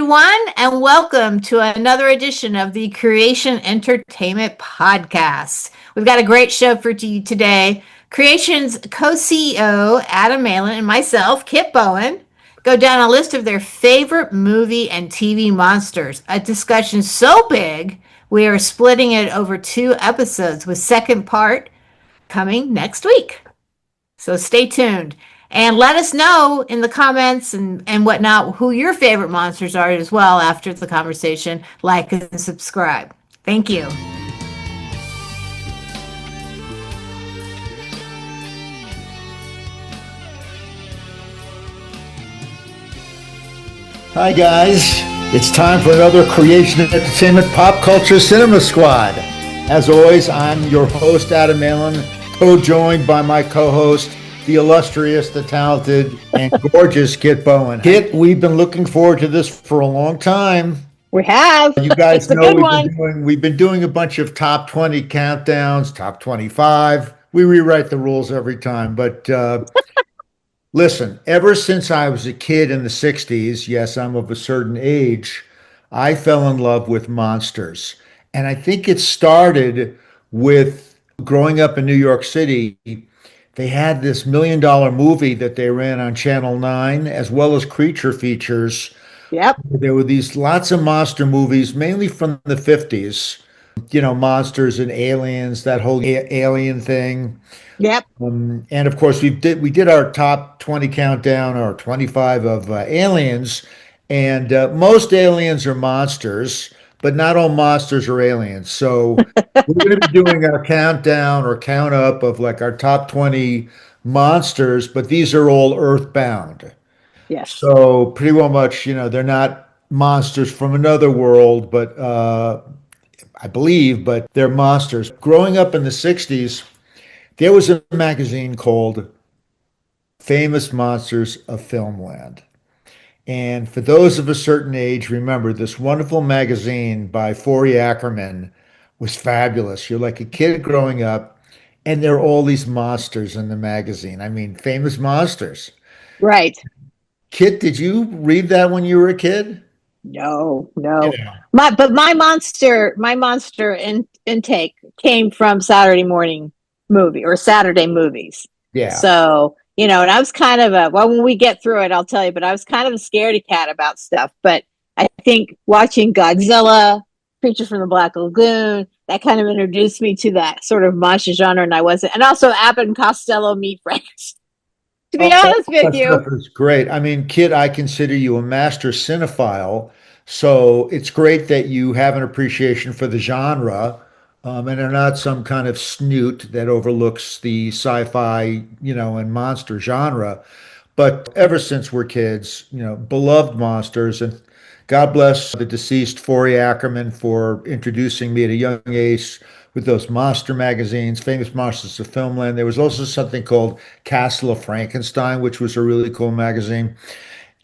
everyone, and welcome to another edition of the Creation Entertainment Podcast. We've got a great show for you today. Creation's co-CEO, Adam Malin, and myself, Kit Bowen, go down a list of their favorite movie and TV monsters. A discussion so big, we are splitting it over 2 episodes, with second part coming next week. So stay tuned. And let us know in the comments and whatnot who your favorite monsters are as well after the conversation. Like and subscribe. Thank you. Hi guys, it's time for another Creation Entertainment Pop Culture Cinema Squad. As always, I'm your host, Adam Malin, co-joined by my co-host, the illustrious, the talented, and gorgeous Kit Bowen. Kit, we've been looking forward to this for a long time. We have. You guys know we've been doing a bunch of top 20 countdowns, top 25. We rewrite the rules every time, but listen, ever since I was a kid in the 60s, yes, I'm of a certain age, I fell in love with monsters. And I think it started with growing up in New York City. They had this $1 million movie that they ran on Channel 9, as well as creature features. Yep. There were these lots of monster movies, mainly from the 50s. You know, monsters and aliens, that whole alien thing. Yep. And of course, we did our top 20 countdown, or 25 of aliens. And most aliens are monsters, but not all monsters are aliens. So we're going to be doing our countdown or count up of like our top 20 monsters, but these are all earthbound. Yes. So pretty well much, you know, they're not monsters from another world, but I believe, but they're monsters. Growing up in the 60s, there was a magazine called Famous Monsters of Filmland. And for those of a certain age, remember this wonderful magazine by Forey Ackerman was fabulous. You're like a kid growing up, and there are all these monsters in the magazine. I mean, famous monsters. Right. Kit, did you read that when you were a kid? No. Yeah. My monster intake came from Saturday morning movie or Saturday movies. Yeah. So, and I was kind of when we get through it, I'll tell you, but I was kind of a scaredy cat about stuff. But I think watching Godzilla, Creature from the Black Lagoon, that kind of introduced me to that sort of monster genre. And also Abbott and Costello Meet Frankenstein. To be honest with you. That was great. I mean, Kit, I consider you a master cinephile. So it's great that you have an appreciation for the genre. And are not some kind of snoot that overlooks the sci-fi, and monster genre. But ever since we're kids, beloved monsters. And God bless the deceased Forey Ackerman for introducing me at a young age with those monster magazines, Famous Monsters of Filmland. There was also something called Castle of Frankenstein, which was a really cool magazine.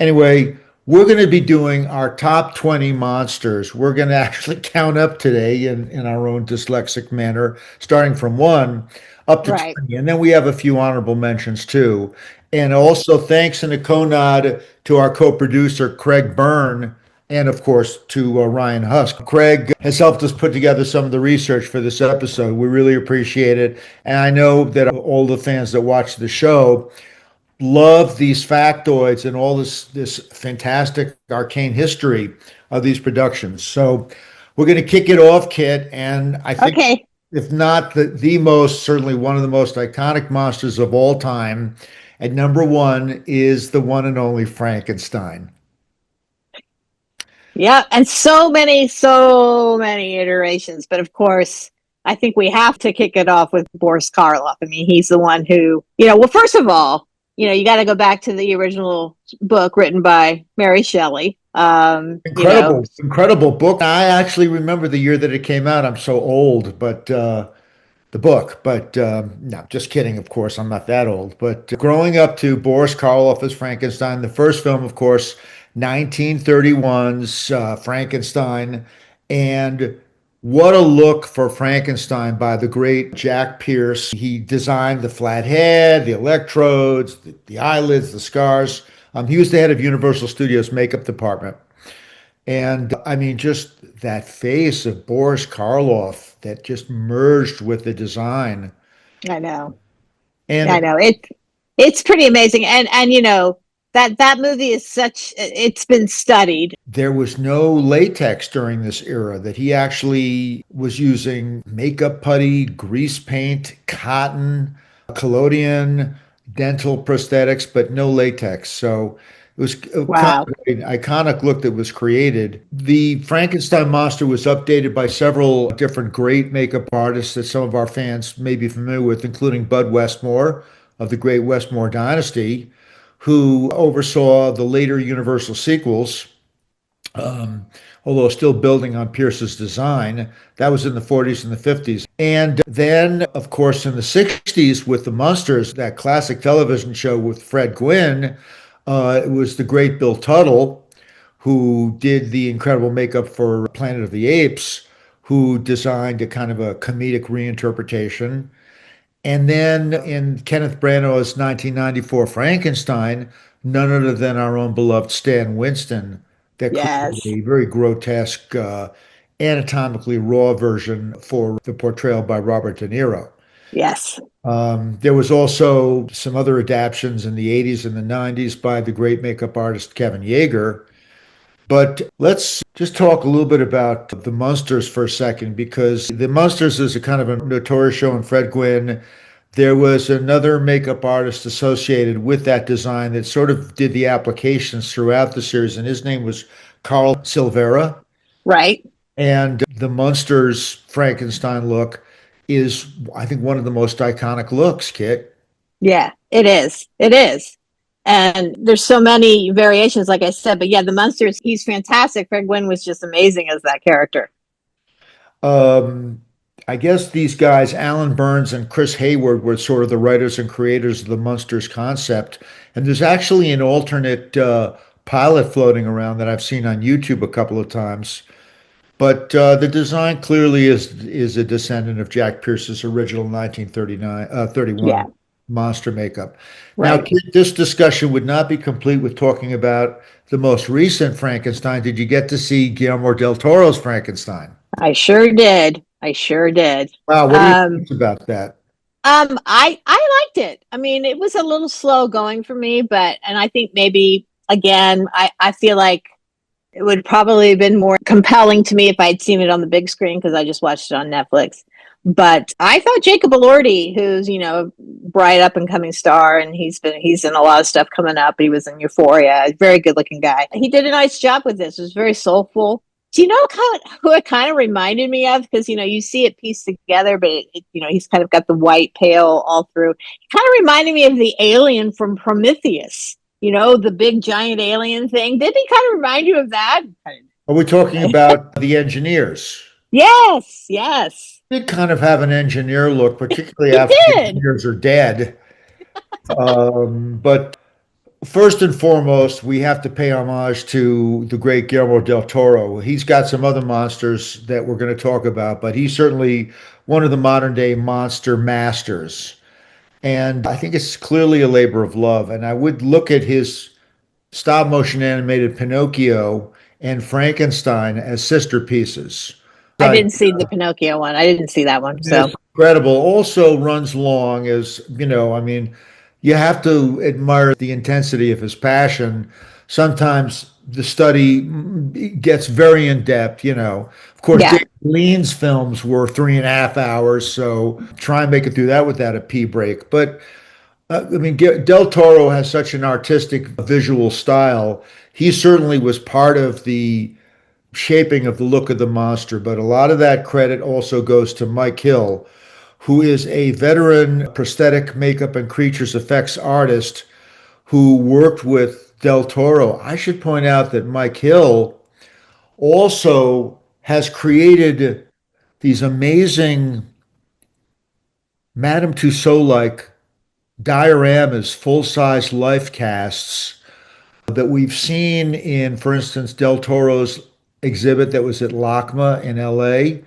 Anyway, we're going to be doing our top 20 monsters. We're going to actually count up today in our own dyslexic manner, starting from 1 up to 20. And then we have a few honorable mentions too. And also thanks and a co-nod to our co-producer, Craig Byrne, and of course to Ryan Husk. Craig has helped us put together some of the research for this episode. We really appreciate it. And I know that all the fans that watch the show love these factoids and all this fantastic arcane history of these productions. So we're going to kick it off, Kit, and I think if not the most, certainly one of the most iconic monsters of all time, at number 1 is the one and only Frankenstein. Yeah, and so many iterations, but of course I think we have to kick it off with Boris Karloff. I mean, he's the one who, well, first of all, you got to go back to the original book written by Mary Shelley. Incredible book. I actually remember the year that it came out. I'm so old, but the book. But no, just kidding. Of course, I'm not that old. But growing up to Boris Karloff as Frankenstein, the first film, of course, 1931's Frankenstein, and what a look for Frankenstein by the great Jack Pierce. He designed the flat head, the electrodes, the eyelids, the scars. He was the head of Universal Studios makeup department. And I mean, just that face of Boris Karloff that just merged with the design. I know. I And know. It's pretty amazing. And that movie is such it's been studied. there was no latex during this era, that he actually was using makeup putty, grease paint, cotton, collodion, dental prosthetics, but no latex. So it was kind Wow. of an iconic look that was created. The Frankenstein monster was updated by several different great makeup artists that some of our fans may be familiar with, including Bud Westmore of the Great Westmore Dynasty, who oversaw the later Universal sequels, um, although still building on Pierce's design. That was in the 40s and the 50s. And then, of course, in the 60s with the Munsters, that classic television show with Fred Gwynne, it was the great Bill Tuttle who did the incredible makeup for Planet of the Apes, who designed a kind of a comedic reinterpretation. And then in Kenneth Branagh's 1994 Frankenstein, none other than our own beloved Stan Winston, that created Yes. a very grotesque, anatomically raw version for the portrayal by Robert De Niro. Yes. There was also some other adaptations in the 80s and the 90s by the great makeup artist Kevin Yeager. But let's just talk a little bit about the Munsters for a second, because the Munsters is a kind of a notorious show in Fred Gwynne. There was another makeup artist associated with that design that sort of did the applications throughout the series, and his name was Carl Silvera. Right. And the Munsters Frankenstein look is, I think, one of the most iconic looks, Kit. Yeah, it is. It is. And there's so many variations, like I said. But yeah, the Munsters, he's fantastic. Fred Gwynne was just amazing as that character. Um, I guess these guys, Alan Burns and Chris Hayward, were sort of the writers and creators of the Munsters concept. And there's actually an alternate pilot floating around that I've seen on YouTube a couple of times. But the design clearly is a descendant of Jack Pierce's original 1939 Yeah, 31 monster makeup. Now, right. Kit, this discussion would not be complete with talking about the most recent Frankenstein. Did you get to see Guillermo del Toro's Frankenstein? I sure did. I sure did. Wow, what do you Um, think about that? I liked it. I mean, it was a little slow going for me, but and I think maybe again, I feel like it would probably have been more compelling to me if I'd seen it on the big screen because I just watched it on Netflix. But I thought Jacob Elordi, who's a bright up and coming star, and he's in a lot of stuff coming up. He was in Euphoria, a very good looking guy. He did a nice job with this. It was very soulful. Do you know who it kind of reminded me of? Because you see it pieced together, but he's kind of got the white pale all through. It kind of reminded me of the alien from Prometheus. The big giant alien thing. Didn't he kind of remind you of that? Are we talking about the engineers? Yes, yes. Did kind of have an engineer look, particularly He after the did. engineers are dead. But first and foremost, we have to pay homage to the great Guillermo del Toro. He's got some other monsters that we're going to talk about, but he's certainly one of the modern day monster masters. And I think it's clearly a labor of love. And I would look at his stop motion animated Pinocchio and Frankenstein as sister pieces. I didn't see the Pinocchio one. I didn't see that one. So It's incredible. Also runs long, as I mean, you have to admire the intensity of his passion. Sometimes the study gets very in depth. Of course, yeah, David Lean's films were 3.5 hours, so try and make it through that without a pee break. But I mean, Del Toro has such an artistic visual style. He certainly was part of the shaping of the look of the monster, but a lot of that credit also goes to Mike Hill, who is a veteran prosthetic makeup and creatures effects artist who worked with Del Toro. I should point out that Mike Hill also has created these amazing Madame Tussauds-like dioramas, full-size life casts that we've seen in, for instance, Del Toro's exhibit that was at LACMA in LA.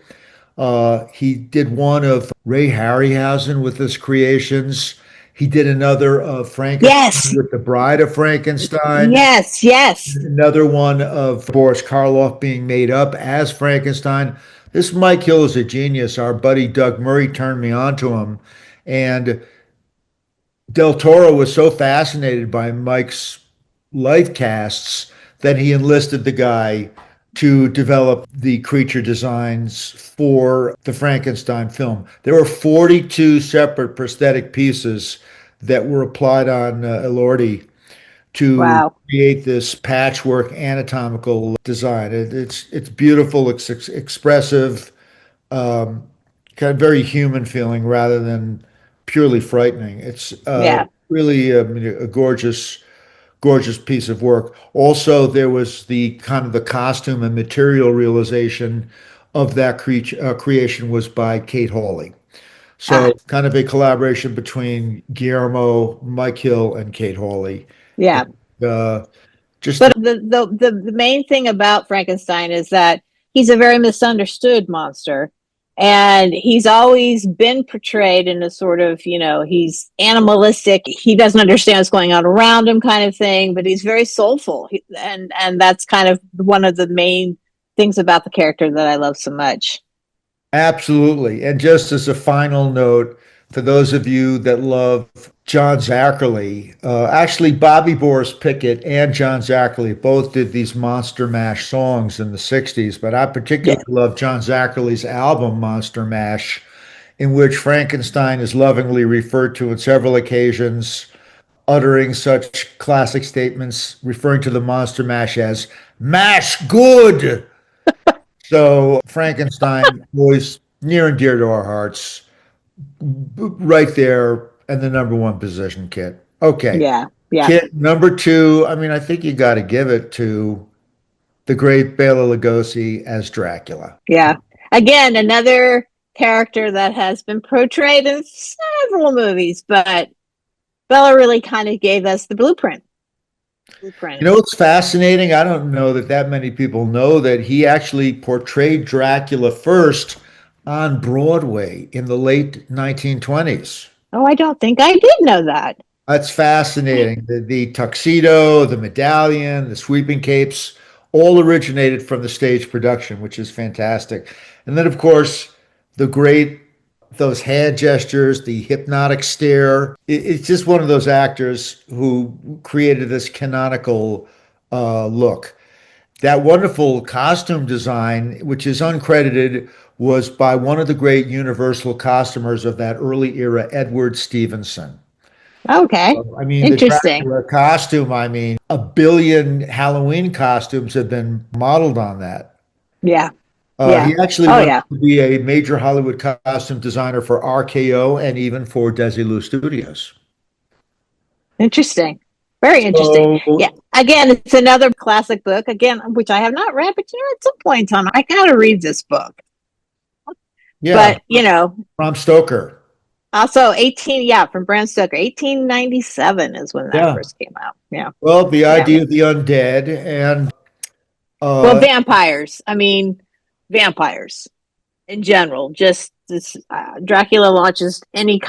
He did one of Ray Harryhausen with his creations, He did another of Frankenstein Yes. with the Bride of Frankenstein. Yes. Yes. Another one of Boris Karloff being made up as Frankenstein. This Mike Hill is a genius. Our buddy Doug Murray turned me on to him. And Del Toro was so fascinated by Mike's life casts that he enlisted the guy to develop the creature designs for the Frankenstein film. There were 42 separate prosthetic pieces that were applied on Elordi to Wow. create this patchwork anatomical design. It's beautiful, it's expressive, um, kind of very human feeling rather than purely frightening. It's Yeah. really a gorgeous piece of work. Also, there was the kind of the costume and material realization of that creation was by Kate Hawley. Ah, So kind of a collaboration between Guillermo, Mike Hill, and Kate Hawley. yeah. Uh, just But the main thing about Frankenstein is that he's a very misunderstood monster. And he's always been portrayed in a sort of, he's animalistic. He doesn't understand what's going on around him, kind of thing, but he's very soulful. And that's kind of one of the main things about the character that I love so much. Absolutely. And just as a final note, for those of you that love John Zackerly, actually, Bobby Boris Pickett and John Zackerly both did these Monster Mash songs in the 60s, but I Yeah. particularly love John Zackerly's album, Monster Mash, in which Frankenstein is lovingly referred to on several occasions, uttering such classic statements, referring to the Monster Mash as mash good. So Frankenstein was near and dear to our hearts, right there in the number one position, Kit. Okay. Yeah. Yeah. Kit, number two, I mean, I think you got to give it to the great Bela Lugosi as Dracula. Yeah. Again, another character that has been portrayed in several movies, but Bella really kind of gave us the blueprint. You know what's fascinating? I don't know that many people know that he actually portrayed Dracula first on Broadway in the late 1920s. Oh, I don't think I did know that. That's fascinating. The tuxedo, the medallion, the sweeping capes all originated from the stage production, which is fantastic. And then, of course, the great, those hand gestures, the hypnotic stare. It's just one of those actors who created this canonical look. That wonderful costume design, which is uncredited, was by one of the great Universal costumers of that early era, Edward Stevenson. Okay. I mean, the Interesting. Dracula costume, I mean, a billion Halloween costumes have been modeled on that. Yeah. Yeah. He actually Oh, went yeah. to be a major Hollywood costume designer for RKO and even for Desilu Studios. Interesting. Very interesting. So, Yeah. Again, it's another classic book, again, which I have not read, but at some point in time, I got to read this book. yeah, But, Bram Stoker. also from Bram Stoker, 1897 is when that Yeah. first came out. Yeah. Well, the idea of the undead and Well, vampires. I mean, vampires in general. Just this, Dracula launches any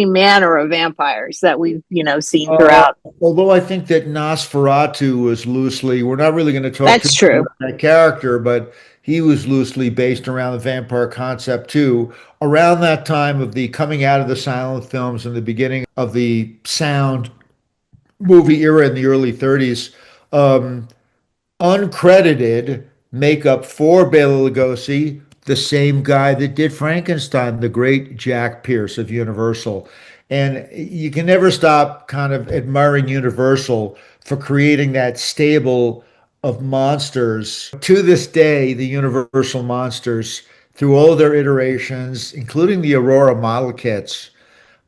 manner of vampires that we've seen throughout. although I think that Nosferatu was loosely, we're not really going to talk That's too much true. about that character, but he was loosely based around the vampire concept too. Around that time of the coming out of the silent films and the beginning of the sound movie era in the early 30s, uncredited makeup for Bela Lugosi, the same guy that did Frankenstein, the great Jack Pierce of Universal. And you can never stop kind of admiring Universal for creating that stable of monsters. To this day, the Universal monsters, through all their iterations, including the Aurora model kits,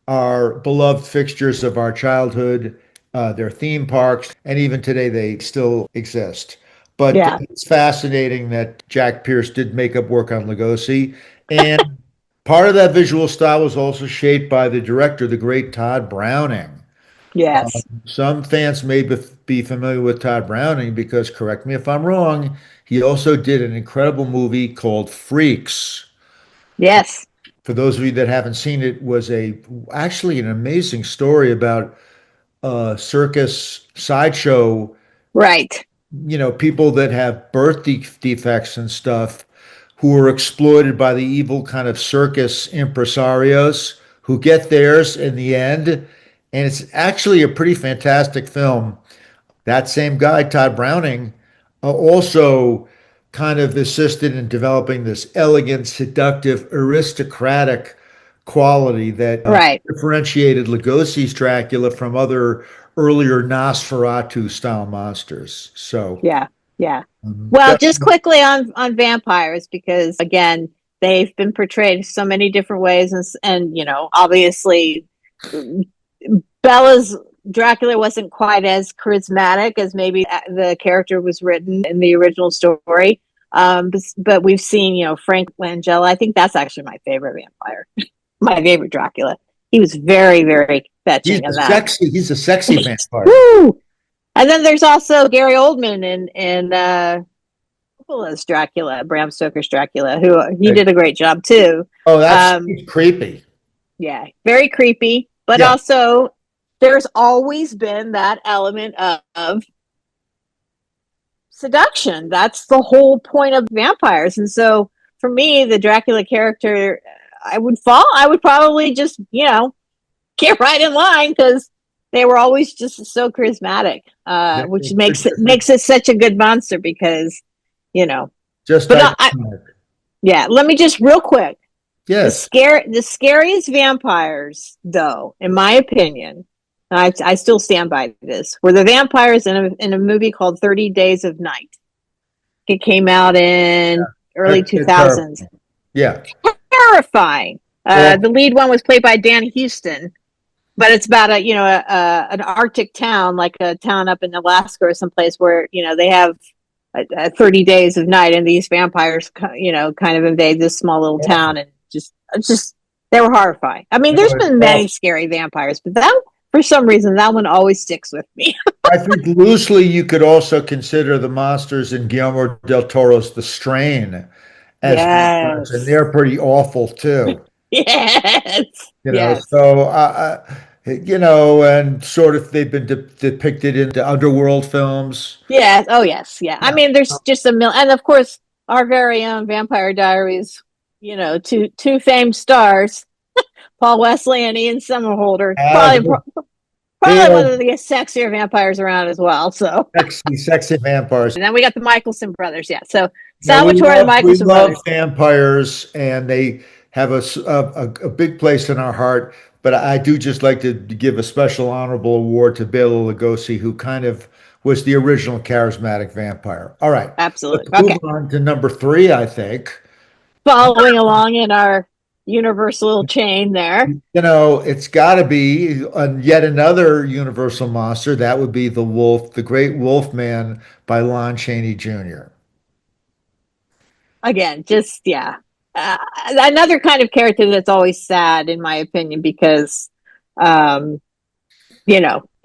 are beloved fixtures of our childhood, their theme parks, and even today they still exist. But Yeah. it's fascinating that Jack Pierce did makeup work on Lugosi. And part of that visual style was also shaped by the director, the great Todd Browning. Yes. Some fans may be familiar with Todd Browning because, correct me if I'm wrong, he also did an incredible movie called Freaks. Yes. for those of you that haven't seen it, was actually an amazing story about circus sideshow, Right. people that have birth defects and stuff who are exploited by the evil kind of circus impresarios who get theirs in the end. And it's actually a pretty fantastic film. That same guy, Todd Browning, also kind of assisted in developing this elegant, seductive, aristocratic quality that Right. differentiated Lugosi's Dracula from other earlier Nosferatu style monsters. So, Yeah. Yeah. Well, that- just quickly on vampires, because again, they've been portrayed so many different ways, and obviously, Bella's Dracula wasn't quite as charismatic as maybe the character was written in the original story. But we've seen, Frank Langella. I think that's actually my favorite vampire, my favorite Dracula. He was very, very fetching in that. he's a sexy vampire. Woo! And then there's also Gary Oldman in Coppola's Dracula, Bram Stoker's Dracula, who he did a great job too. Oh, that's creepy. Yeah, very creepy, but Yeah. also there's always been that element of seduction. That's the whole point of vampires. And so for me, the Dracula character, I would probably just, get right in line because they were always just so charismatic, which makes it such a good monster because, Just but yeah, let me just real quick. yes. The scariest vampires, though, in my opinion, and I still stand by this, were the vampires in a movie called 30 Days of Night. It came out in early 2000s. Yeah. Terrifying. The lead one was played by Dan Houston, but it's about an Arctic town, like a town up in Alaska or someplace where they have 30 days of night, and these vampires kind of invade this small little town, and just they were horrifying. I mean, there's been many scary vampires, but that, for some reason, that one always sticks with me. I think loosely you could also consider the monsters in Guillermo del Toro's The Strain as vampires, and they're pretty awful too. Yes. So and sort of they've been depicted in the underworld films. Yes. Oh, yes. Yeah. I mean, there's just a million, and of course, our very own Vampire Diaries. Two famed stars, Paul Wesley and Ian Somerhalder. Probably one of the sexier vampires around as well. So sexy vampires. And then we got the Michelson brothers. Yeah. So Salvatore and Michelson we love brothers. vampires, and they have a big place in our heart. But I do just like to give a special honorable award to Bela Lugosi, who kind of was the original charismatic vampire. All right. Absolutely. Let's move on to number 3, I think. Following along in our universal chain there. It's got to be yet another universal monster. That would be the Wolf, the Great Wolf Man by Lon Chaney Jr. Again, another kind of character that's always sad, in my opinion, because,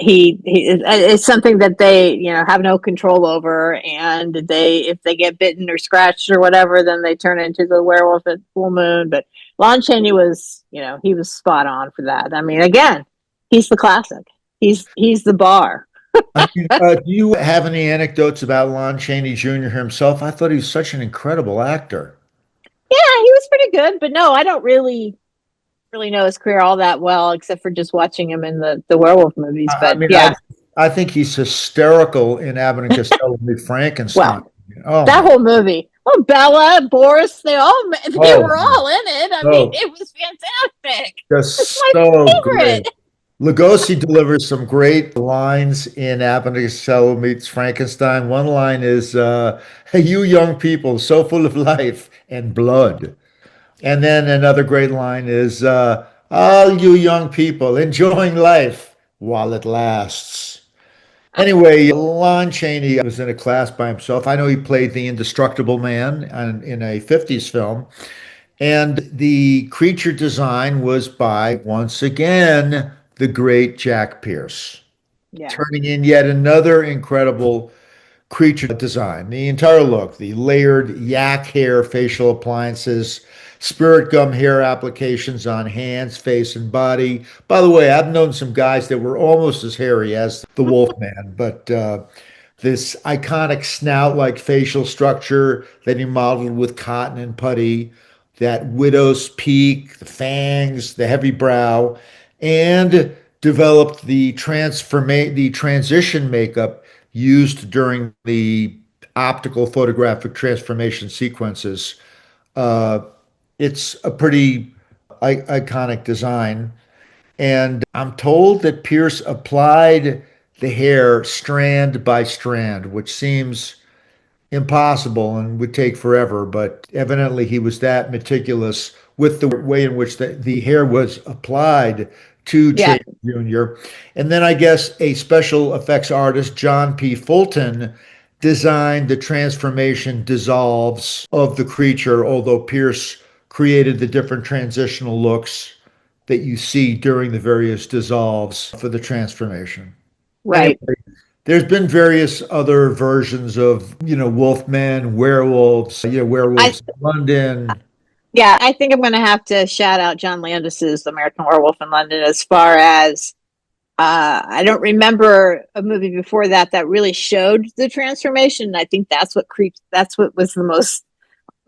he it's something that they have no control over, and if they get bitten or scratched or whatever, then they turn into the werewolf at full moon. But Lon Chaney was he was spot on for that. I mean, again, he's the classic. He's the bar. Do you have any anecdotes about Lon Chaney Jr. himself? I thought he was such an incredible actor. Yeah, he was pretty good, but no, I don't really know his career all that well, except for just watching him in the werewolf movies. But I think he's hysterical in Abbott and Costello Meet Frankenstein. Well, that whole movie. Well, Bella, Boris, they were all in it. I mean, it was fantastic. Just so great. Lugosi delivers some great lines in Abbott and Costello Meets Frankenstein. One line is, "Hey, you young people, so full of life and blood." And then another great line is, "All you young people enjoying life while it lasts." Anyway, Lon Chaney was in a class by himself. I know he played the Indestructible Man in a 50s film. And the creature design was by, once again, the great Jack Pierce. Yeah. Turning in yet another incredible creature design. The entire look, the layered yak hair facial appliances, spirit gum hair applications on hands, face, and body. By the way, I've known some guys that were almost as hairy as the Wolfman, but this iconic snout-like facial structure that he modeled with cotton and putty, that widow's peak, the fangs, the heavy brow, and developed the transition makeup used during the optical photographic transformation sequences. Uh, it's a pretty iconic design. And I'm told that Pierce applied the hair strand by strand, which seems impossible and would take forever, but evidently he was that meticulous with the way in which the hair was applied to Yeah. Chase Jr. And then I guess a special effects artist, John P. Fulton, designed the transformation dissolves of the creature, although Pierce created the different transitional looks that you see during the various dissolves for the transformation. Right. Anyway, there's been various other versions of, Wolfman, werewolves, werewolves in London. Yeah, I think I'm going to have to shout out John Landis's American Werewolf in London as far as I don't remember a movie before that that really showed the transformation. I think that's what was the most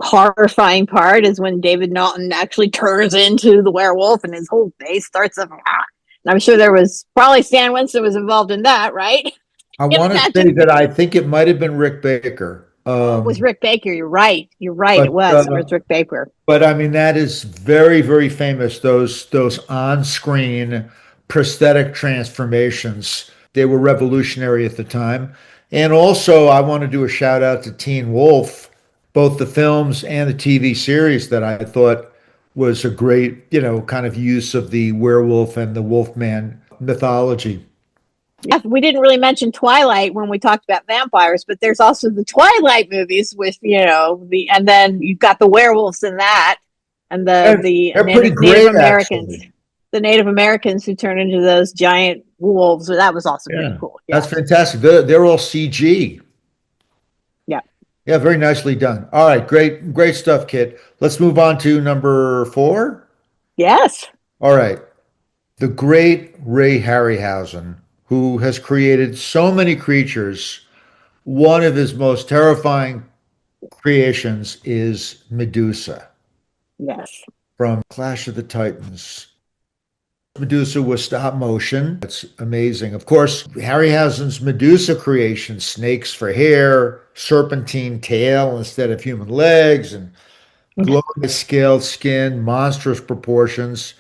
horrifying part is when David Naughton actually turns into the werewolf and his whole face starts up. And I'm sure there was probably Stan Winston was involved in that, right? I want to say that I think it might have been Rick Baker. It was Rick Baker. You're right. But, It was Rick Baker. But I mean, that is very, very famous. Those on-screen prosthetic transformations, they were revolutionary at the time. And also, I want to do a shout out to Teen Wolf, both the films and the TV series that I thought was a great, kind of use of the werewolf and the Wolfman mythology. Yeah, we didn't really mention Twilight when we talked about vampires, but there's also the Twilight movies with, and then you've got the werewolves in that, and They're pretty great, Native Americans. actually. The Native Americans who turn into those giant wolves. That was also pretty cool. Yeah. That's fantastic. They're all CG. Yeah. Yeah, very nicely done. All right, great stuff, Kit. Let's move on to number 4. Yes. All right. The great Ray Harryhausen, who has created so many creatures. One of his most terrifying creations is Medusa. Yes. From Clash of the Titans. Medusa was stop motion. That's amazing. Of course, Harryhausen's Medusa creation, snakes for hair, serpentine tail instead of human legs, and glowing scaled skin, monstrous proportions.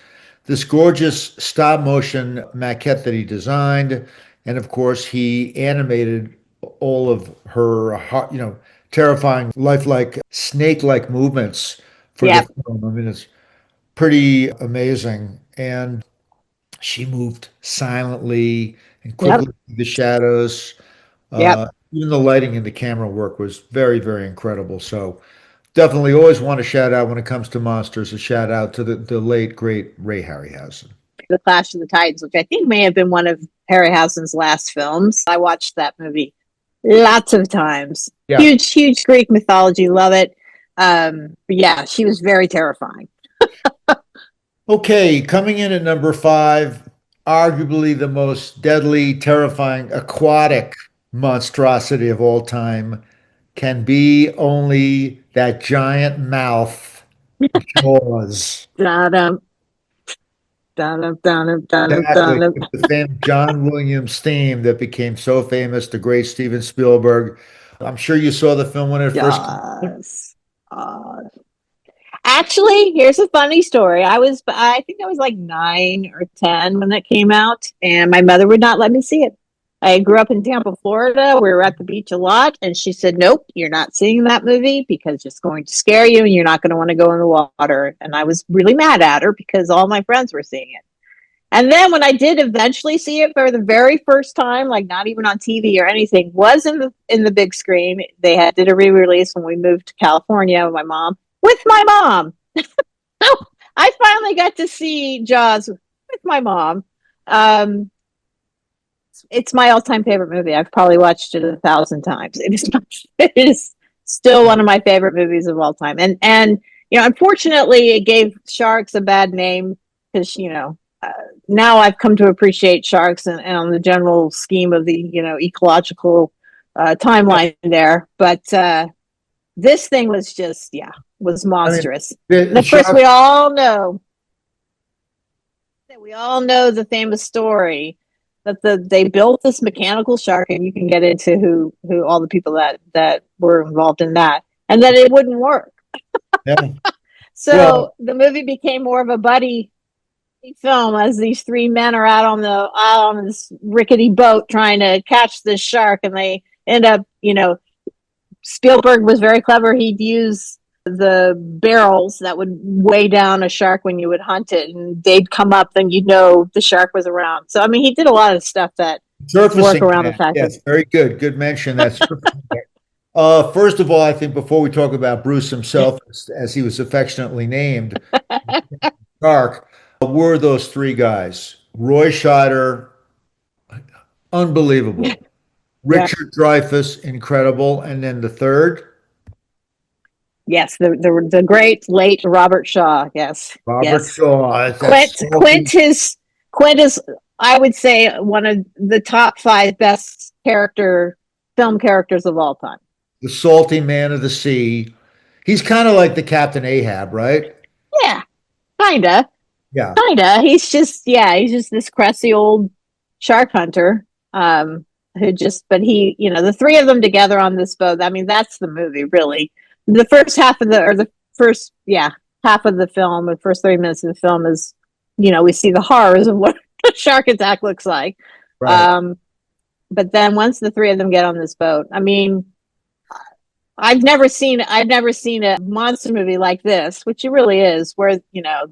This gorgeous stop motion maquette that he designed. And of course, he animated all of her, terrifying, lifelike, snake-like movements for the film. I mean, it's pretty amazing. And she moved silently and quickly through the shadows. Even the lighting and the camera work was very, very incredible. So definitely always want to shout out when it comes to monsters, a shout out to the late, great Ray Harryhausen. The Clash of the Titans, which I think may have been one of Harryhausen's last films. I watched that movie lots of times. Yeah. Huge Greek mythology. Love it. But yeah, she was very terrifying. Okay, coming in at number 5, arguably the most deadly, terrifying, aquatic monstrosity of all time can be only that giant mouth, Jaws. The famous John Williams theme that became so famous, the great Steven Spielberg. I'm sure you saw the film when it first came out. Actually, here's a funny story. I think I was like 9 or 10 when that came out, and my mother would not let me see it. I grew up in Tampa, Florida. We were at the beach a lot, and she said, "Nope, you're not seeing that movie because it's going to scare you, and you're not going to want to go in the water." And I was really mad at her because all my friends were seeing it. And then when I did eventually see it for the very first time, like not even on TV or anything, was in the big screen. They did a re-release when we moved to California with my mom. So I finally got to see Jaws with my mom. It's my all-time favorite movie. I've probably watched it 1,000 times. It is still one of my favorite movies of all time. And unfortunately, it gave sharks a bad name because now I've come to appreciate sharks and on the general scheme of the ecological timeline there. But this thing was just was I mean, monstrous. And the of course, shark, we all know the famous story that they built this mechanical shark, and you can get into who all the people that were involved in that, and that it wouldn't work. yeah. Well, So the movie became more of a buddy film as these three men are out on this rickety boat trying to catch this shark, and they end up, Spielberg was very clever. He'd use the barrels that would weigh down a shark when you would hunt it, and they'd come up, then you'd know the shark was around. So I mean, he did a lot of stuff that work surfacing around the man. fact Yes, that very good. Good mention. That's first of all, I think before we talk about Bruce himself, as he was affectionately named, Shark, were those three guys. Roy Scheider, unbelievable. yeah, Richard Dreyfuss, incredible. And then the third, yes, the great late Robert Shaw, yes, Robert yes. Shaw. Quint That's Quint is Quint is, I would say, one of the top five best film characters of all time. the salty man of the sea. He's kind of like the Captain Ahab, right? Yeah, kinda. Yeah. Kinda. He's just this crusty old shark hunter. Who just, but the three of them together on this boat. I mean, that's the movie, really. The first half of half of the film, the first 30 minutes of the film is, we see the horrors of what a shark attack looks like. Right. But then once the three of them get on this boat, I mean, I've never seen a monster movie like this, which it really is, where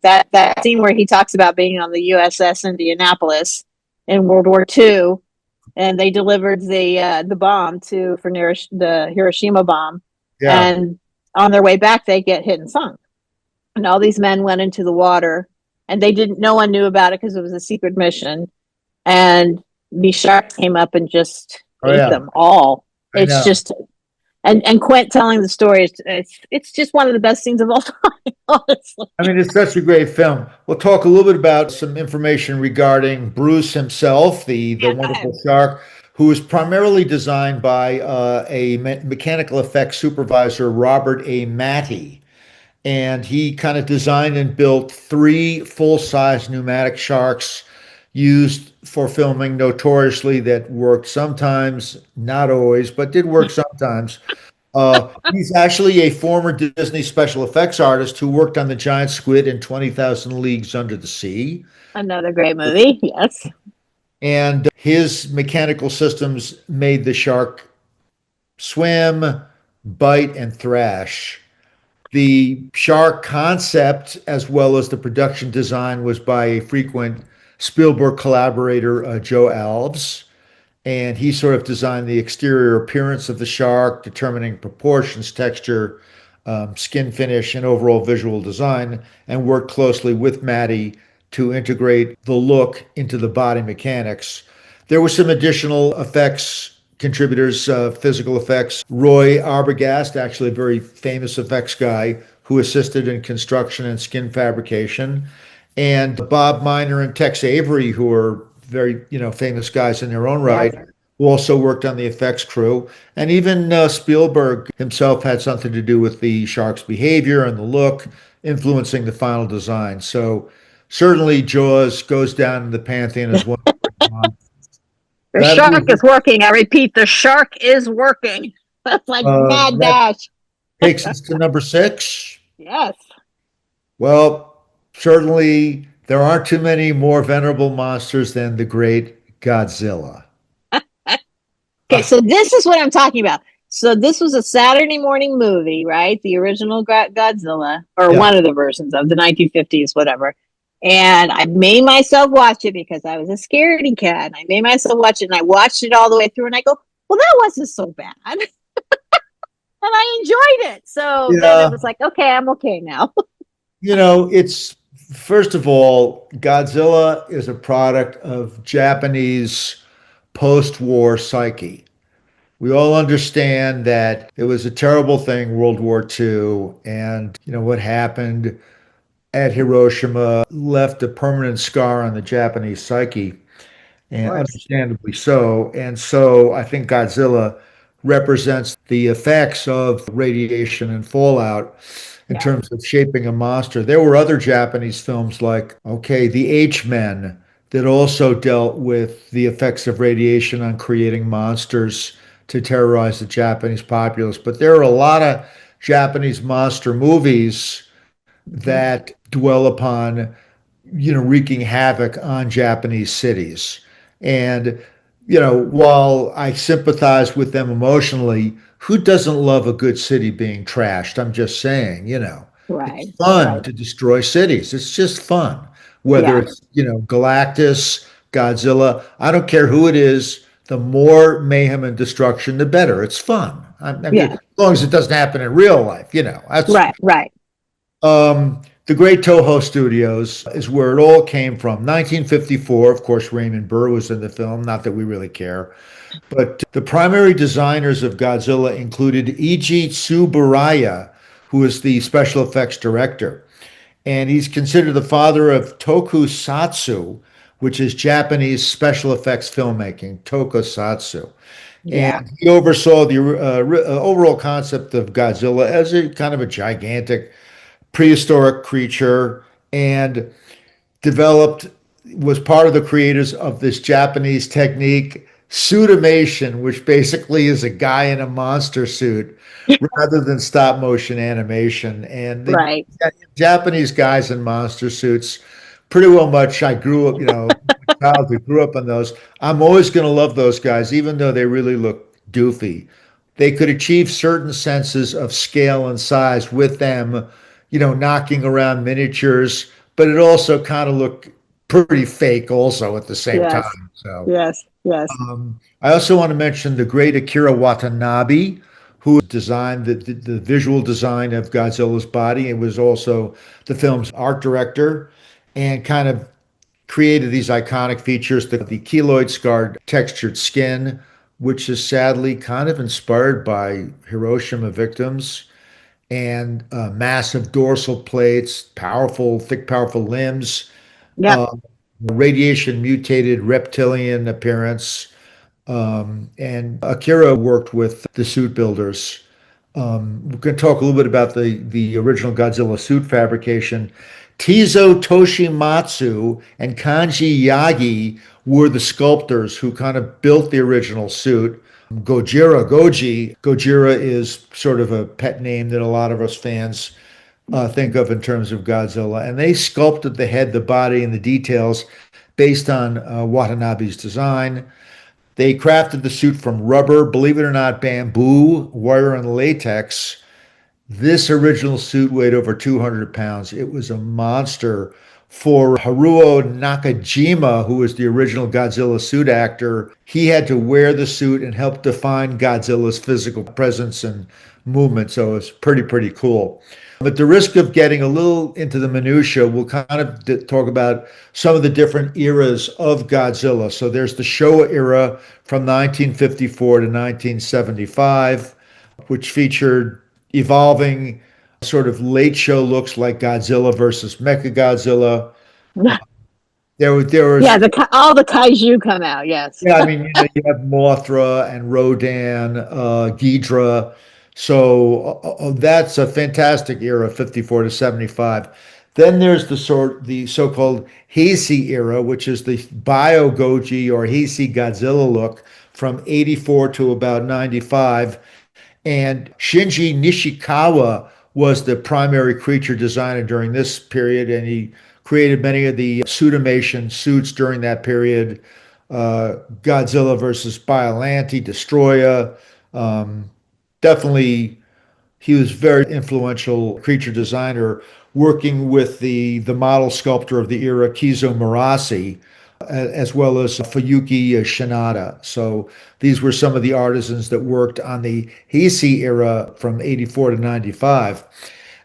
that scene where he talks about being on the USS Indianapolis in World War II, and they delivered the bomb for the Hiroshima bomb, Yeah. and on their way back they get hit and sunk, and all these men went into the water, and no one knew about it because it was a secret mission, and these sharks came up and just ate them all. It's just. And Quint telling the story, it's just one of the best scenes of all time, honestly. I mean, it's such a great film. We'll talk a little bit about some information regarding Bruce himself, the wonderful shark, who was primarily designed by a mechanical effects supervisor, Robert A. Matty. And he kind of designed and built three full-size pneumatic sharks used for filming notoriously that worked sometimes, not always, but did work sometimes. He's actually a former Disney special effects artist who worked on the giant squid in 20,000 Leagues Under the Sea. Another great movie, yes. And his mechanical systems made the shark swim, bite, and thrash. The shark concept, as well as the production design, was by a frequent Spielberg collaborator, Joe Alves. And he sort of designed the exterior appearance of the shark, determining proportions, texture, skin finish, and overall visual design, and worked closely with Matty to integrate the look into the body mechanics. There were some additional effects contributors, physical effects. Roy Arbogast, actually a very famous effects guy who assisted in construction and skin fabrication. And Bob Miner and Tex Avery, who are very, famous guys in their own right, who also worked on the effects crew. And even Spielberg himself had something to do with the shark's behavior and the look, influencing the final design. So certainly Jaws goes down in the pantheon as well. The shark is working. I repeat, the shark is working. That's like mad dash. Takes us to number 6. Yes. Well, certainly there aren't too many more venerable monsters than the great Godzilla. Okay, so this is what I'm talking about. So this was a Saturday morning movie, right? The original Godzilla, or one of the versions of the 1950s, whatever. And I made myself watch it because I was a scaredy cat. And I made myself watch it, and I watched it all the way through, and I go, well, that wasn't so bad. And I enjoyed it. So then it was like, okay, I'm okay now. It's, first of all, Godzilla is a product of Japanese post-war psyche. We all understand that it was a terrible thing, World War II, and what happened at Hiroshima left a permanent scar on the Japanese psyche, Of and course. understandably so. And so I think Godzilla represents the effects of radiation and fallout in Yeah. terms of shaping a monster. There were other Japanese films like, okay, The H-Men that also dealt with the effects of radiation on creating monsters to terrorize the Japanese populace. But there are a lot of Japanese monster movies Mhm. that dwell upon wreaking havoc on Japanese cities. And, while I sympathize with them emotionally, who doesn't love a good city being trashed? I'm just saying. It's Right. fun Right. to destroy cities. It's just fun. Whether Yeah. it's Galactus, Godzilla, I don't care who it is, the more mayhem and destruction, the better. It's fun. As Yeah. long as it doesn't happen in real life. That's Right. Right. the great Toho Studios is where it all came from. 1954, of course, Raymond Burr was in the film, not that we really care. But the primary designers of Godzilla included Eiji Tsuburaya, who is the special effects director. And he's considered the father of tokusatsu, which is Japanese special effects filmmaking, tokusatsu. Yeah. And he oversaw the overall concept of Godzilla as a kind of a gigantic prehistoric creature and developed was part of the creators of this Japanese technique, suitimation, which basically is a guy in a monster suit rather than stop motion animation. And the Right. Japanese guys in monster suits, pretty well much, I grew up, childhood, grew up on those. I'm always going to love those guys, even though they really look doofy. They could achieve certain senses of scale and size with them, knocking around miniatures, but it also kind of looked pretty fake also at the same Yes. time. So Yes. Yes. I also want to mention the great Akira Watanabe, who designed the visual design of Godzilla's body. It was also the film's art director and kind of created these iconic features, the keloid scarred textured skin, which is sadly kind of inspired by Hiroshima victims, and massive dorsal plates, powerful, thick, powerful limbs, Yep. uh, radiation mutated reptilian appearance. And Akira worked with the suit builders. We're going to talk a little bit about the original Godzilla suit fabrication. Tizo Toshimatsu and Kanji Yagi were the sculptors who kind of built the original suit. Gojira is sort of a pet name that a lot of us fans think of in terms of Godzilla. And they sculpted the head, the body, and the details based on Watanabe's design. They crafted the suit from rubber, believe it or not, bamboo, wire, and latex. This original suit weighed over 200 pounds. It was a monster. For Haruo Nakajima, who was the original Godzilla suit actor, he had to wear the suit and help define Godzilla's physical presence and movement. So it's pretty cool. But the risk of getting a little into the minutia, we'll kind of talk about some of the different eras of Godzilla. So there's the Showa era from 1954 to 1975, which featured evolving sort of late show looks like Godzilla versus Mechagodzilla. There was Yeah. All the kaiju come out. Yes. yeah, I mean, you have Mothra and Rodan, Ghidra. So that's a fantastic era, 54 to 75. Then there's the so-called Heisei era, which is the Bio Goji or Heisei Godzilla look from 84 to about 95. And Shinji Nishikawa was the primary creature designer during this period, and he created many of the suitimation suits during that period. Godzilla versus Biollante, Destroyer. Definitely, he was very influential creature designer, working with the model sculptor of the era, Kizo Murase, as well as Fuyuki Shinada. So these were some of the artisans that worked on the Heisei era from 84 to 95.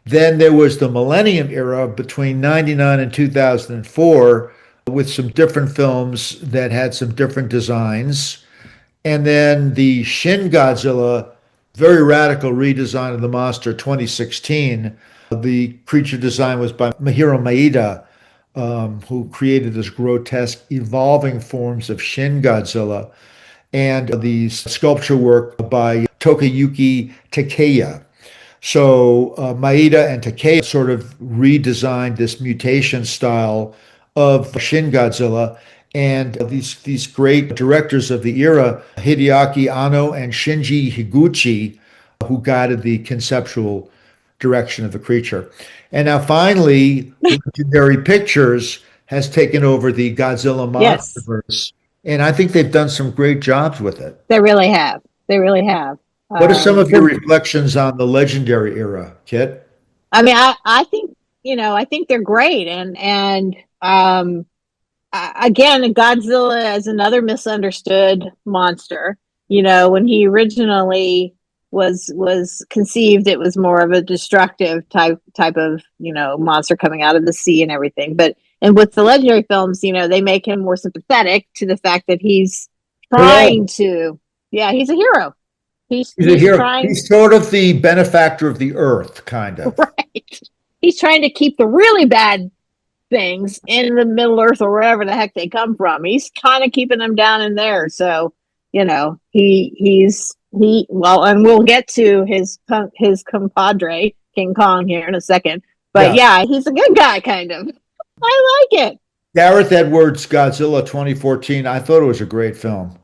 Then there was the Millennium era between 99 and 2004 with some different films that had some different designs. And then the Shin Godzilla, very radical redesign of the monster, 2016. The creature design was by Mahiro Maeda, who created this grotesque evolving forms of Shin Godzilla, and the sculpture work by Tokayuki Takeya. So Maeda and Takei sort of redesigned this mutation style of Shin Godzilla. And these great directors of the era, Hideaki Anno and Shinji Higuchi, who guided the conceptual direction of the creature. And now finally, Legendary Pictures has taken over the Godzilla Yes, MonsterVerse. And I think they've done some great jobs with it. they really have. They really have. What are some of your The reflections on the Legendary era, Kit? I mean, I think I think they're great, and again, Godzilla is another misunderstood monster. When he originally was conceived, it was more of a destructive type of monster coming out of the sea and everything. And with the legendary films, they make him more sympathetic to the fact that he's trying to. Yeah, he's a hero. He's a He's hero. trying. He's sort of the benefactor of the earth, kind of. Right. He's trying to keep the really bad things in the Middle Earth or wherever the heck they come from. He's kind of keeping them down in there. So, well, and we'll get to his compadre King Kong here in a second. But yeah, he's a good guy, kind of. I like it. Gareth Edwards' Godzilla 2014. I thought it was a great film.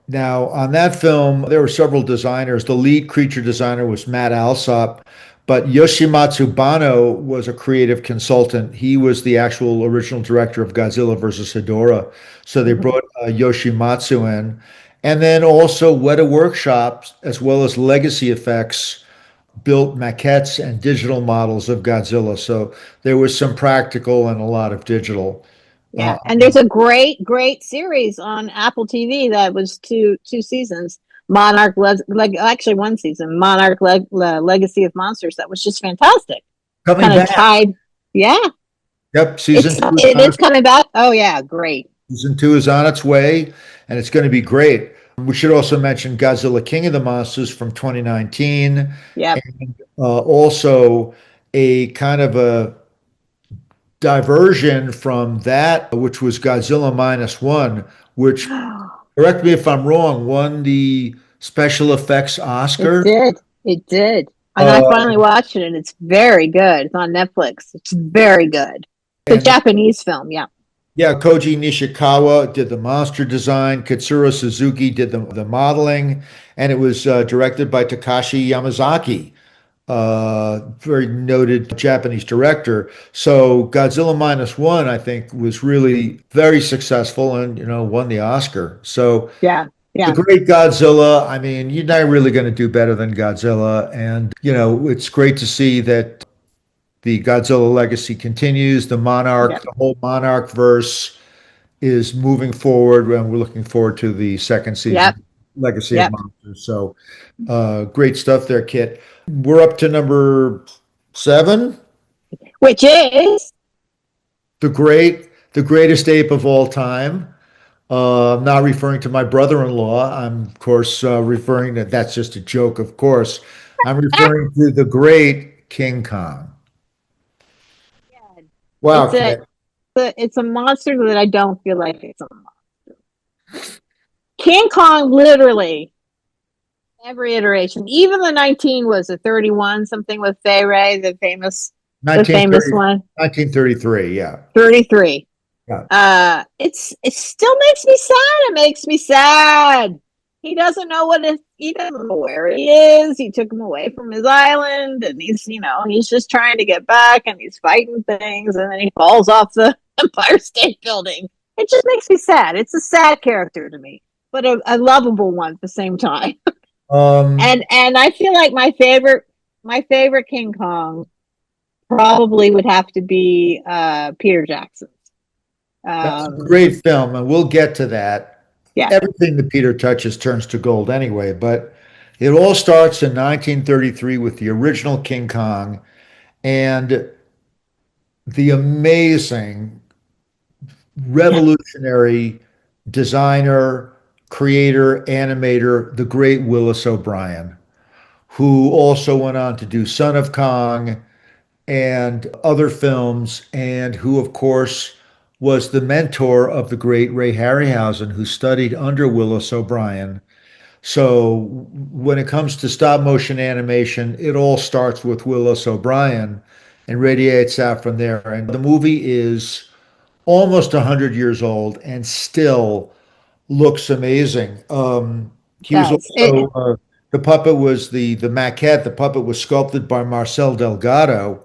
Now, on that film, there were several designers. The lead creature designer was Matt Alsop, but Yoshimatsu Banno was a creative consultant. He was the actual original director of Godzilla versus Hedorah. So they brought Yoshimatsu in. And then also Weta Workshops, as well as Legacy Effects, built maquettes and digital models of Godzilla. So there was some practical and a lot of digital. Yeah, and there's a great series on Apple TV that was two seasons. Actually one season, Monarch Legacy of Monsters. That was just fantastic. Coming Kind of back. tied. Yeah, Yep, season two. it is coming back. Oh yeah, great. Season two is on its way, and it's going to be great. We should also mention Godzilla King of the Monsters from 2019. Yep. And also a kind of a diversion from that, which was Godzilla Minus One, which, correct me if I'm wrong, won the special effects Oscar. It did. And I finally watched it, and it's very good. It's on Netflix. It's very good. It's a Japanese film, yeah. Yeah, Koji Nishikawa did the monster design. Katsuro Suzuki did the modeling, and it was directed by Takashi Yamazaki, very noted Japanese director. So Godzilla Minus One, I think, was really very successful and won the Oscar. So yeah. The great Godzilla. I mean, you're not really going to do better than Godzilla, and it's great to see that the Godzilla legacy continues. The whole Monarch verse is moving forward, and we're looking forward to the second season, Legacy of Monsters. So, great stuff there, Kit. We're up to number 7, which is the greatest ape of all time. I'm not referring to my brother-in-law. I'm, of course, referring to, that's just a joke, of course. I'm referring to the great King Kong. Wow, it's a monster that I don't feel like it's a monster. King Kong, literally, every iteration, even the 19 was a 31 something with Fay Ray, the famous one, 1933, yeah, 33. Yeah. It still makes me sad. It makes me sad. He doesn't know he doesn't know where he is. He took him away from his island, and he's just trying to get back, and he's fighting things, and then he falls off the Empire State Building. It just makes me sad. It's a sad character to me, but a lovable one at the same time. And I feel like my favorite King Kong probably would have to be Peter Jackson. That's a great film, and we'll get to that. Yeah. Everything that Peter touches turns to gold anyway, but it all starts in 1933 with the original King Kong and the amazing revolutionary designer, creator, animator, the great Willis O'Brien, who also went on to do Son of Kong and other films, and who, of course, was the mentor of the great Ray Harryhausen, who studied under Willis O'Brien. So when it comes to stop motion animation, it all starts with Willis O'Brien and radiates out from there. And the movie is almost 100 years old and still looks amazing. He was Does it? also the puppet was the maquette. The puppet was sculpted by Marcel Delgado,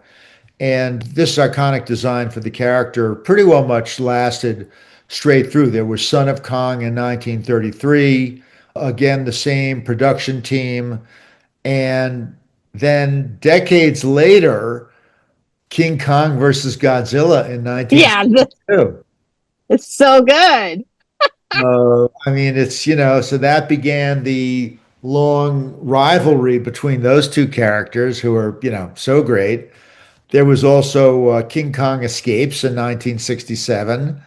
and this iconic design for the character pretty well much lasted straight through. There was Son of Kong in 1933, again, the same production team. And then decades later, King Kong versus Godzilla in Yeah, 1962. it's so good. I mean, it's, so that began the long rivalry between those two characters who are, so great. There was also King Kong Escapes in 1967.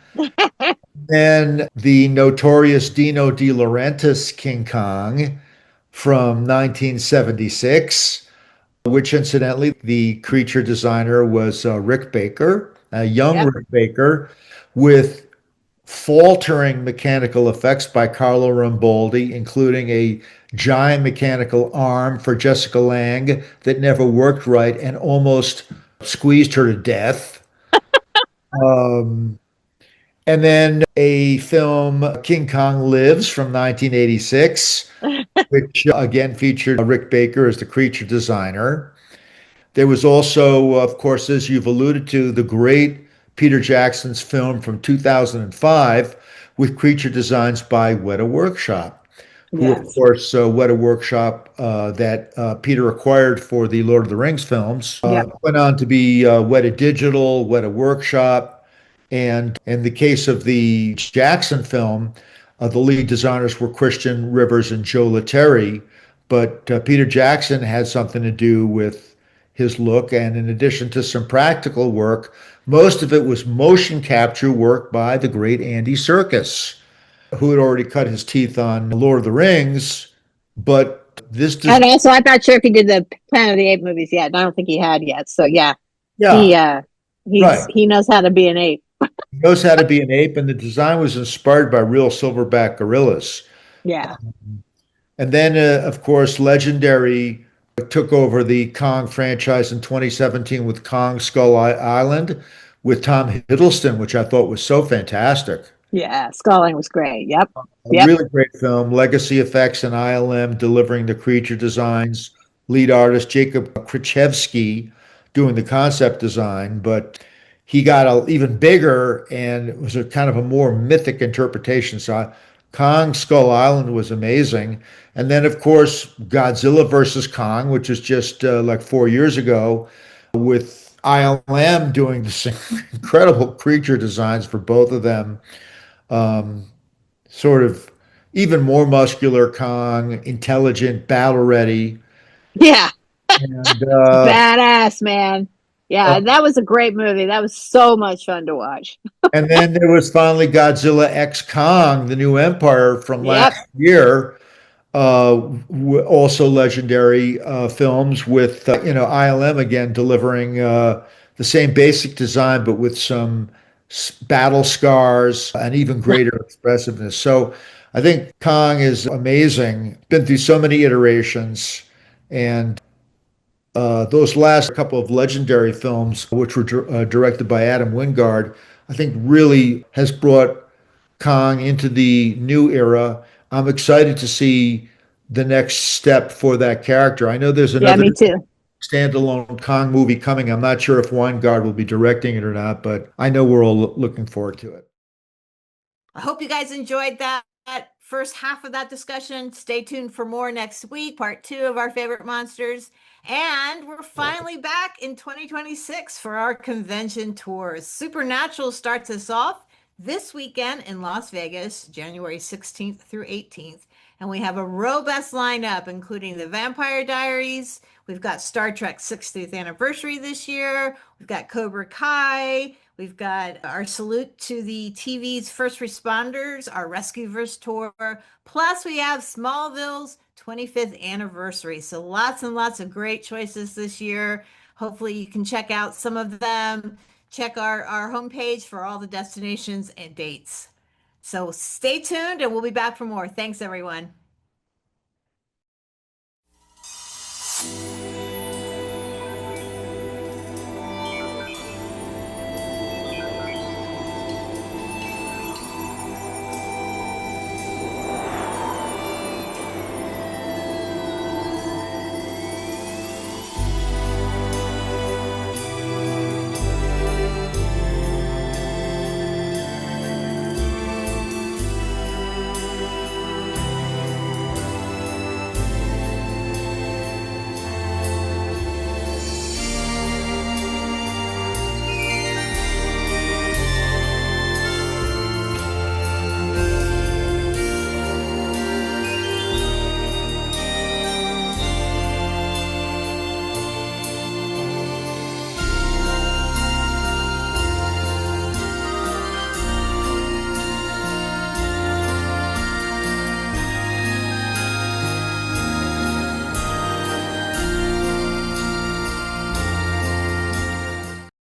Then the notorious Dino De Laurentiis King Kong from 1976, which incidentally, the creature designer was Rick Baker, a young Yep. Rick Baker, with faltering mechanical effects by Carlo Rambaldi, including a giant mechanical arm for Jessica Lange that never worked right and almost squeezed her to death. Um, and then a film, King Kong Lives from 1986, which again featured Rick Baker as the creature designer. There was also, of course, as you've alluded to, the great Peter Jackson's film from 2005 with creature designs by Weta Workshop, who, of Yes. course, Weta Workshop that Peter acquired for the Lord of the Rings films, Yep. went on to be Weta Digital, Weta Workshop, and in the case of the Jackson film, the lead designers were Christian Rivers and Joe Letteri, but Peter Jackson had something to do with his look. And in addition to some practical work, most of it was motion capture work by the great Andy Serkis, who had already cut his teeth on Lord of the Rings. But this does, And also, I'm not sure if he did the Planet of the Apes movies yet. I don't think he had yet. So yeah, he yeah, right. he knows how to be an ape. He knows how to be an ape, and the design was inspired by real silverback gorillas. Yeah. And then, of course, Legendary took over the Kong franchise in 2017 with Kong Skull Island with Tom Hiddleston, which I thought was so fantastic. Yeah. Sculling was great. Yep. A Yep. really great film. Legacy Effects and ILM delivering the creature designs. Lead artist Jacob Krichevsky doing the concept design, but he got even bigger and it was a kind of a more mythic interpretation. So Kong Skull Island was amazing. And then, of course, Godzilla versus Kong, which was just like 4 years ago, with ILM doing this incredible creature designs for both of them. Um, Sort of even more muscular Kong, intelligent, battle ready. Yeah. And Badass, man. Yeah, that was a great movie. That was so much fun to watch. and then there was finally Godzilla X Kong, the New Empire from Yep. last year. Also legendary films with ILM again delivering the same basic design, but with some battle scars and even greater expressiveness. So I think Kong is amazing. Been through so many iterations, and those last couple of legendary films, which were directed by Adam Wingard, I think really has brought Kong into the new era. I'm excited to see the next step for that character. I know there's Yeah, another me too. standalone Kong movie coming. I'm not sure if Weingard will be directing it or not, but I know we're all looking forward to it. I hope you guys enjoyed that first half of that discussion. Stay tuned for more next week, part 2 of our favorite monsters. And we're finally back in 2026 for our convention tours. Supernatural starts us off this weekend in Las Vegas, January 16th through 18th. And we have a robust lineup, including the Vampire Diaries. We've got Star Trek 60th anniversary this year. We've got Cobra Kai. We've got our salute to the TV's first responders, our Rescueverse tour. Plus, we have Smallville's 25th anniversary. So lots and lots of great choices this year. Hopefully, you can check out some of them. Check our homepage for all the destinations and dates. So stay tuned and we'll be back for more. Thanks, everyone.